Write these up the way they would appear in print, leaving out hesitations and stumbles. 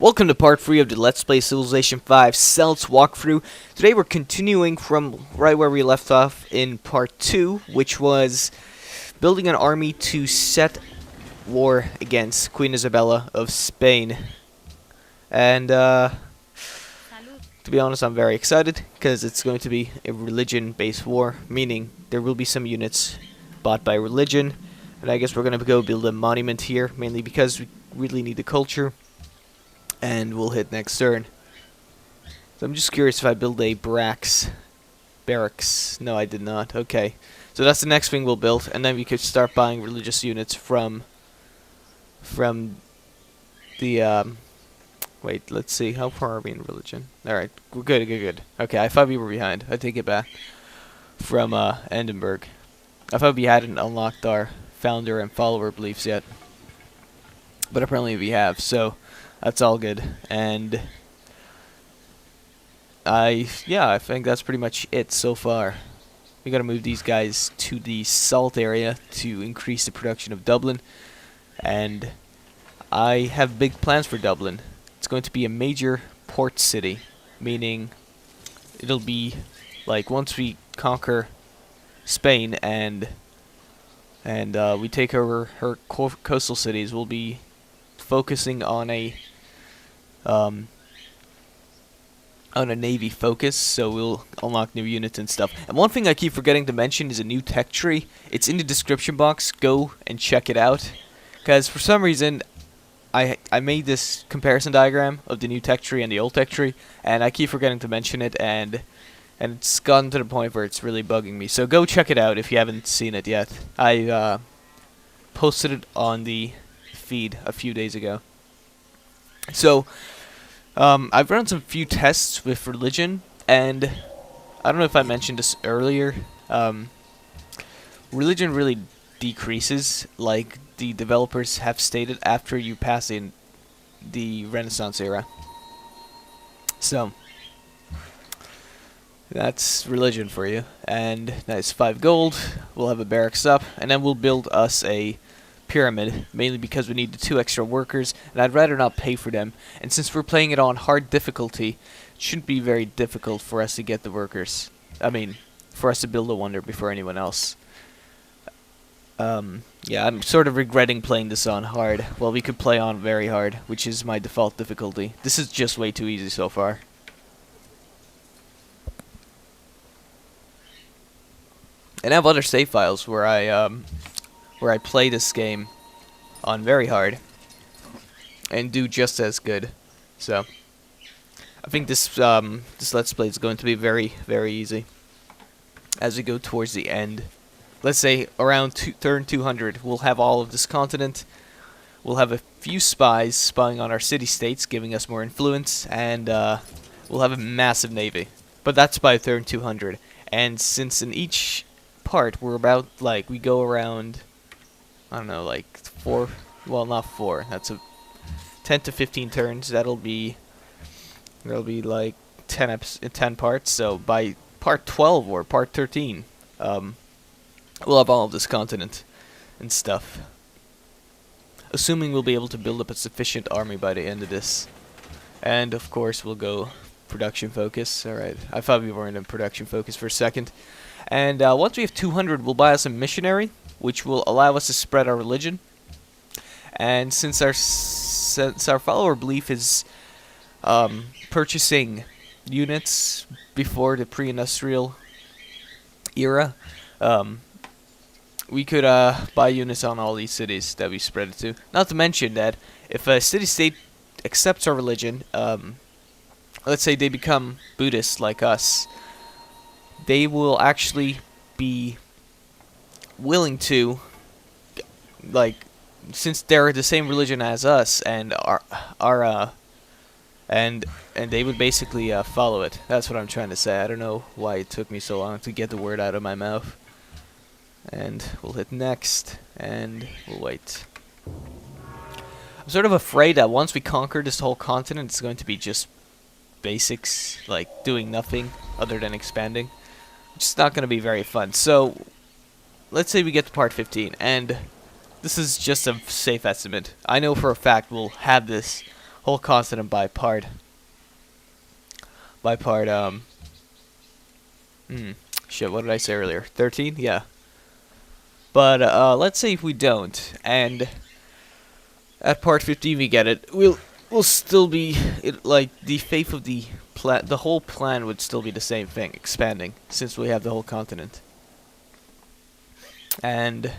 Welcome to part 3 of the Let's Play Civilization 5 Celts walkthrough. Today we're continuing from right where we left off in part 2, which was building an army to set war against Queen Isabella of Spain. And to be honest, I'm very excited because it's going to be a religion-based war, meaning there will be some units bought by religion. And I guess we're going to go build a monument here, mainly because we really need the culture. And we'll hit next turn. So I'm just curious if I build a barracks. No, I did not. Okay. So that's the next thing we'll build, and then we could start buying religious units from the wait, let's see. How far are we in religion? Alright, we're good. Okay, I thought we were behind. I take it back. From Edinburgh. I thought we hadn't unlocked our founder and follower beliefs yet. But apparently we have, so that's all good. And I think that's pretty much it so far. We gotta move these guys to the salt area to increase the production of Dublin. And I have big plans for Dublin. It's going to be a major port city, meaning it'll be like once we conquer Spain and we take over her coastal cities, we'll be focusing on a navy focus, so we'll unlock new units and stuff. And one thing I keep forgetting to mention is a new tech tree. It's in the description box. Go and check it out, because for some reason I made this comparison diagram of the new tech tree and the old tech tree, and I keep forgetting to mention it, and it's gotten to the point where it's really bugging me. So go check it out if you haven't seen it yet. I posted it on the feed a few days ago. So I've run some few tests with religion, and I don't know if I mentioned this earlier. Religion really decreases, like the developers have stated, after you pass in the Renaissance era. So that's religion for you. And that's 5 gold. We'll have a barracks up, and then we'll build us a pyramid, mainly because we need the 2 extra workers, and I'd rather not pay for them. And since we're playing it on hard difficulty, it shouldn't be very difficult for us to get the workers. I mean, for us to build a wonder before anyone else. Yeah, I'm sort of regretting playing this on hard. Well, we could play on very hard, which is my default difficulty. This is just way too easy so far. And I have other save files where I play this game on very hard and do just as good. So I think this Let's Play is going to be very, very easy as we go towards the end. Let's say around turn 200 we'll have all of this continent. We'll have a few spies spying on our city-states, giving us more influence, and we'll have a massive navy. But that's by turn 200. And since in each part we're about, like, we go around, I don't know, like 4, well, not 4, that's a 10 to 15 turns. There'll be like 10 parts, so by part 12 or part 13, we'll have all of this continent and stuff. Assuming we'll be able to build up a sufficient army by the end of this. And of course we'll go production focus. Alright, I thought we weren't in production focus for a second. And once we have 200, we'll buy us a missionary, which will allow us to spread our religion. And since our follower belief is purchasing units before the pre-industrial era, we could buy units on all these cities that we spread it to. Not to mention that if a city-state accepts our religion, let's say they become Buddhists like us, they will actually be willing to, like, since they're the same religion as us, and and they would basically follow it. That's what I'm trying to say. I don't know why it took me so long to get the word out of my mouth. And we'll hit next, and we'll wait. I'm sort of afraid that once we conquer this whole continent, it's going to be just basics, like doing nothing other than expanding. It's not going to be very fun. So let's say we get to part 15, and this is just a safe estimate. I know for a fact we'll have this whole continent by part. By part, shit, what did I say earlier? 13? Yeah. But, let's say if we don't, and at part 15 we get it, we'll still be, like, the faith of the plan, the whole plan would still be the same thing, expanding, since we have the whole continent. And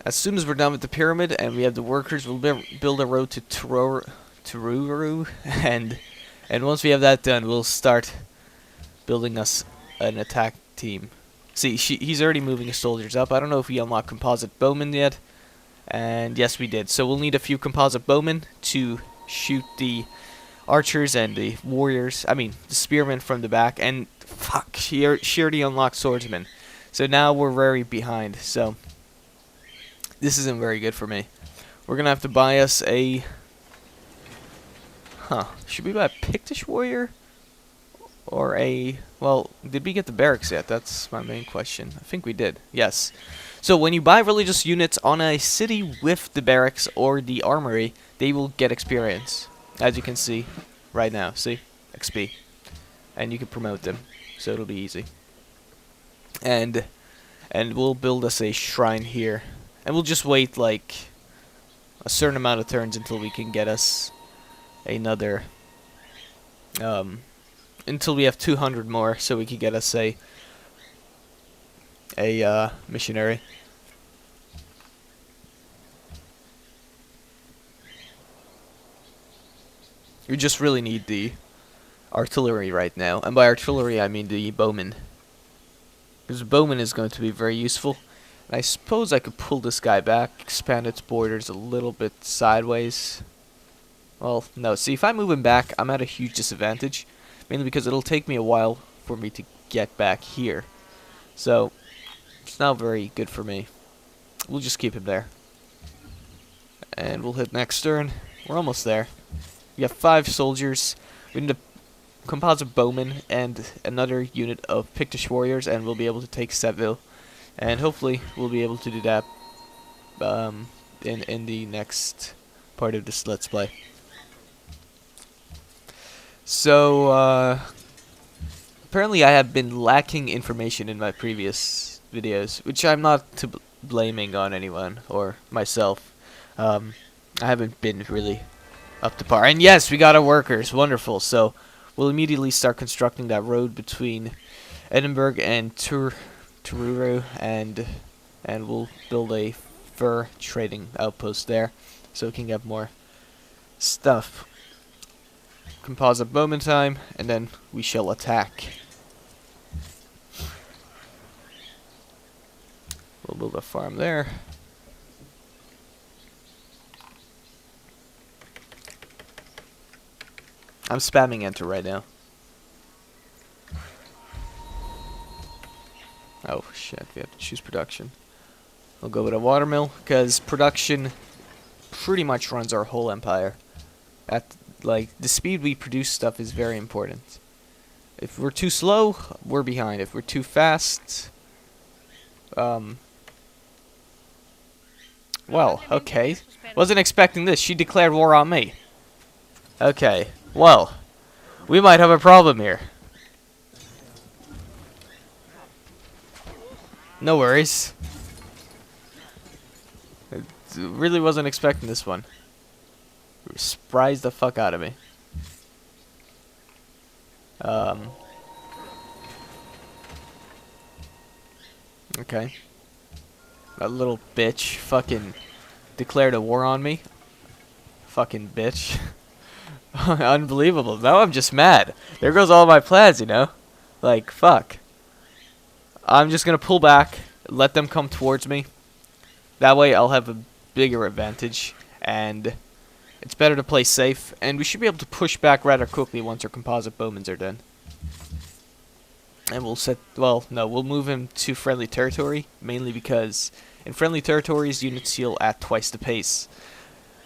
as soon as we're done with the pyramid and we have the workers, we'll build a road to Tururu, and once we have that done, we'll start building us an attack team. See, he's already moving his soldiers up. I don't know if we unlocked composite bowmen yet, and yes, we did. So we'll need a few composite bowmen to shoot the archers and the warriors. I mean, the spearmen from the back. And fuck, she already unlocked swordsmen. So now we're very behind. So this isn't very good for me. We're gonna have to buy us a... Should we buy a Pictish warrior? Or a... Well, did we get the barracks yet? That's my main question. I think we did. Yes. So when you buy religious units on a city with the barracks or the armory, they will get experience. As you can see right now. See? XP. And you can promote them. So it'll be easy. And we'll build us a shrine here. And we'll just wait like a certain amount of turns until we can get us another until we have 200 more, so we can get us a missionary. We just really need the artillery right now, and by artillery I mean the bowman, because bowman is going to be very useful. And I suppose I could pull this guy back, expand its borders a little bit sideways. Well, no, see, if I move him back, I'm at a huge disadvantage. Mainly because it'll take me a while for me to get back here. So, it's not very good for me. We'll just keep him there. And we'll hit next turn. We're almost there. We have 5 soldiers. We need a composite bowman and another unit of Pictish warriors, and we'll be able to take Seville. And hopefully we'll be able to do that in the next part of this Let's Play. So, apparently I have been lacking information in my previous videos, which I'm not blaming on anyone or myself. I haven't been really up to par. And yes, we got our workers. Wonderful. So, we'll immediately start constructing that road between Edinburgh and Tururu, and we'll build a fur trading outpost there, so we can get more stuff. Composite bowman time, and then we shall attack. We'll build a farm there. I'm spamming enter right now. Oh shit, we have to choose production. We'll go with a watermill, because production pretty much runs our whole empire. At, like, the speed we produce stuff is very important. If we're too slow, we're behind. If we're too fast, well, okay. Wasn't expecting this. She declared war on me. Okay, well, we might have a problem here. No worries. I really wasn't expecting this one. Surprised the fuck out of me. Okay. That little bitch fucking declared a war on me. Fucking bitch. Unbelievable. Now I'm just mad. There goes all my plans, you know? Like, fuck. I'm just gonna pull back, let them come towards me. That way I'll have a bigger advantage, and it's better to play safe, and we should be able to push back rather quickly once our composite bowmans are done. And we'll set, well, no, we'll move him to friendly territory, mainly because in friendly territories units heal at twice the pace,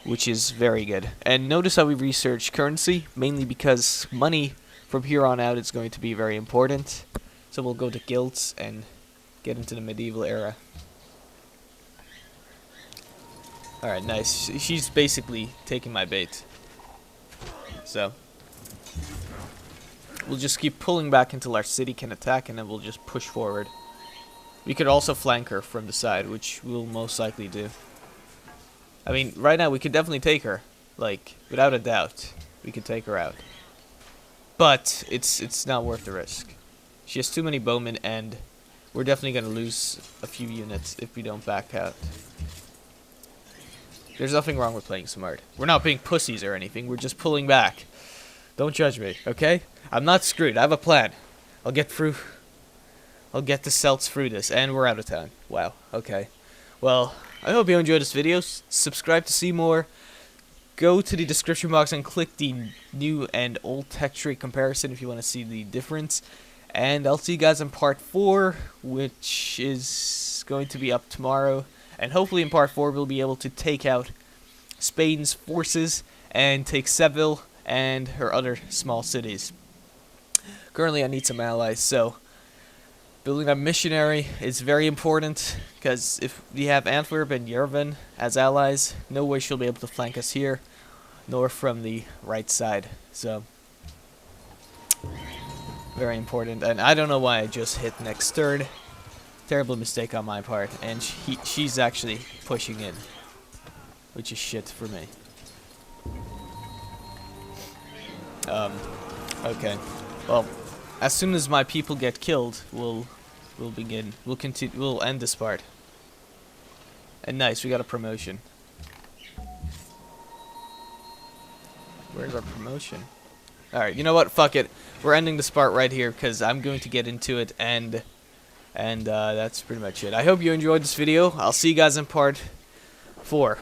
which is very good. And notice how we research currency, mainly because money from here on out is going to be very important. So we'll go to guilds and get into the medieval era. Alright, nice. She's basically taking my bait. So we'll just keep pulling back until our city can attack, and then we'll just push forward. We could also flank her from the side, which we'll most likely do. I mean, right now we could definitely take her. Like, without a doubt, we could take her out. But it's not worth the risk. She has too many bowmen, and we're definitely going to lose a few units if we don't back out. There's nothing wrong with playing smart. We're not being pussies or anything. We're just pulling back. Don't judge me, okay? I'm not screwed. I have a plan. I'll get through. I'll get the Celts through this, and we're out of time. Wow, okay. Well, I hope you enjoyed this video. Subscribe to see more. Go to the description box and click the new and old tech tree comparison if you want to see the difference. And I'll see you guys in part 4, which is going to be up tomorrow. And hopefully in part 4 we'll be able to take out Spain's forces and take Seville and her other small cities. Currently I need some allies, so building a missionary is very important, because if we have Antwerp and Yerevan as allies, no way she'll be able to flank us here, nor from the right side. So very important. And I don't know why I just hit next turn. Terrible mistake on my part. And she's actually pushing in, which is shit for me. Okay. Well, as soon as my people get killed, we'll begin. We'll continue. We'll end this part. And nice, we got a promotion. Where's our promotion? Alright, you know what? Fuck it. We're ending this part right here because I'm going to get into it, and that's pretty much it. I hope you enjoyed this video. I'll see you guys in part 4.